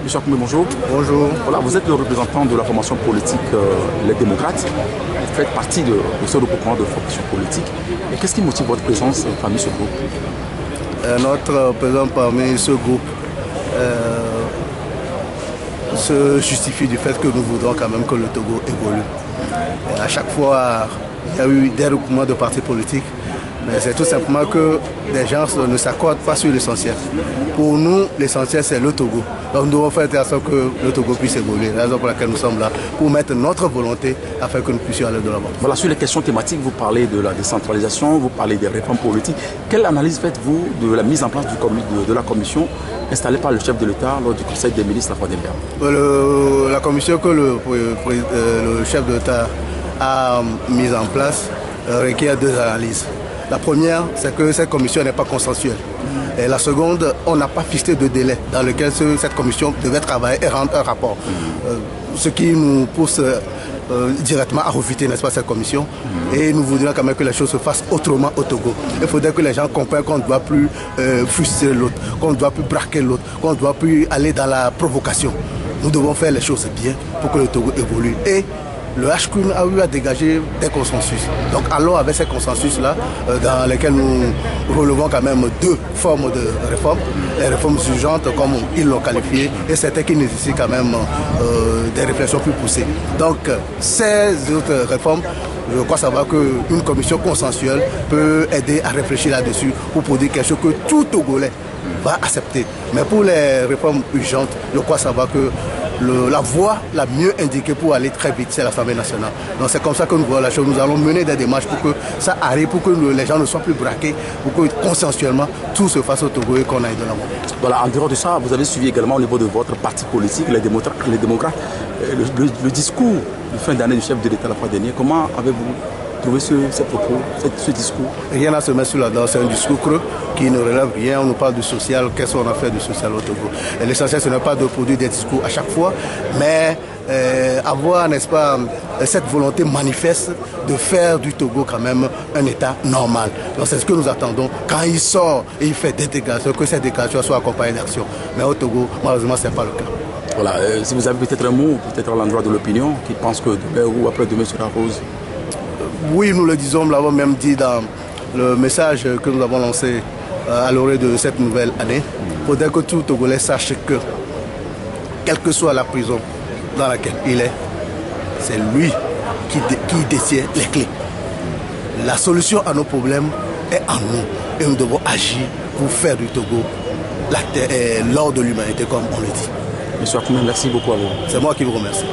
Monsieur Akoumé, bonjour. Bonjour. Voilà, vous êtes le représentant de la formation politique Les Démocrates. Vous faites partie de ce regroupement de formation politique. Et qu'est-ce qui motive votre présence parmi ce groupe? Notre présence parmi ce groupe se justifie du fait que nous voudrons quand même que le Togo évolue. Et à chaque fois, il y a eu des regroupements de partis politiques, mais c'est tout simplement que les gens ne s'accordent pas sur l'essentiel. Pour nous, l'essentiel, c'est le Togo. Donc nous devons faire en sorte que le Togo puisse évoluer. C'est la raison pour laquelle nous sommes là, pour mettre notre volonté afin que nous puissions aller de l'avant. Voilà, sur les questions thématiques, vous parlez de la décentralisation, vous parlez des réformes politiques. Quelle analyse faites-vous de la mise en place de la commission installée par le chef de l'État lors du Conseil des ministres la fois dernière? La commission que le chef de l'État a mise en place requiert deux analyses. La première, c'est que cette commission n'est pas consensuelle. Et la seconde, on n'a pas fixé de délai dans lequel cette commission devait travailler et rendre un rapport. Ce qui nous pousse directement à refuter, n'est-ce pas, cette commission. Et nous voudrions quand même que les choses se fassent autrement au Togo. Il faudrait que les gens comprennent qu'on ne doit plus frustrer l'autre, qu'on ne doit plus braquer l'autre, qu'on ne doit plus aller dans la provocation. Nous devons faire les choses bien pour que le Togo évolue. Et le HQ a eu à dégager des consensus. Donc allons avec ces consensus-là, dans lesquels nous relevons quand même deux formes de réformes. Les réformes urgentes, comme ils l'ont qualifié, et certaines qui nécessitent quand même des réflexions plus poussées. Donc ces autres réformes, je crois savoir qu'une commission consensuelle peut aider à réfléchir là-dessus pour produire quelque chose que tout Togolais va accepter. Mais pour les réformes urgentes, je crois savoir que la voie la mieux indiquée pour aller très vite, c'est l'Assemblée nationale. Donc c'est comme ça que nous voyons la chose. Nous allons mener des démarches pour que ça arrive, pour que les gens ne soient plus braqués, pour que consensuellement tout se fasse au Togo et qu'on aille de l'avant. Voilà, en dehors de ça, vous avez suivi également au niveau de votre parti politique, les démocrates, le discours de fin d'année du chef de l'État la fois dernière. Comment avez-vous trouvé ces propos, ce discours? Rien à se mettre sur la dent, c'est un discours creux qui ne relève rien. On nous parle du social, qu'est-ce qu'on a fait du social au Togo? Et l'essentiel, ce n'est pas de produire des discours à chaque fois, mais avoir, n'est-ce pas, cette volonté manifeste de faire du Togo quand même un État normal. Donc c'est ce que nous attendons. Quand il sort et il fait des déclarations, que ces déclarations soient accompagnées d'actions. Mais au Togo, malheureusement, ce n'est pas le cas. Voilà, si vous avez peut-être un mot, peut-être à l'endroit de l'opinion, qui pense que demain ou après-demain sera rose. Oui, nous le disons, nous l'avons même dit dans le message que nous avons lancé à l'orée de cette nouvelle année. Il faudrait que tout Togolais sache que, quelle que soit la prison dans laquelle il est, c'est lui qui détient les clés. La solution à nos problèmes est en nous et nous devons agir pour faire du Togo l'or de l'humanité, comme on le dit. Monsieur Akoumé, merci beaucoup à vous. C'est moi qui vous remercie.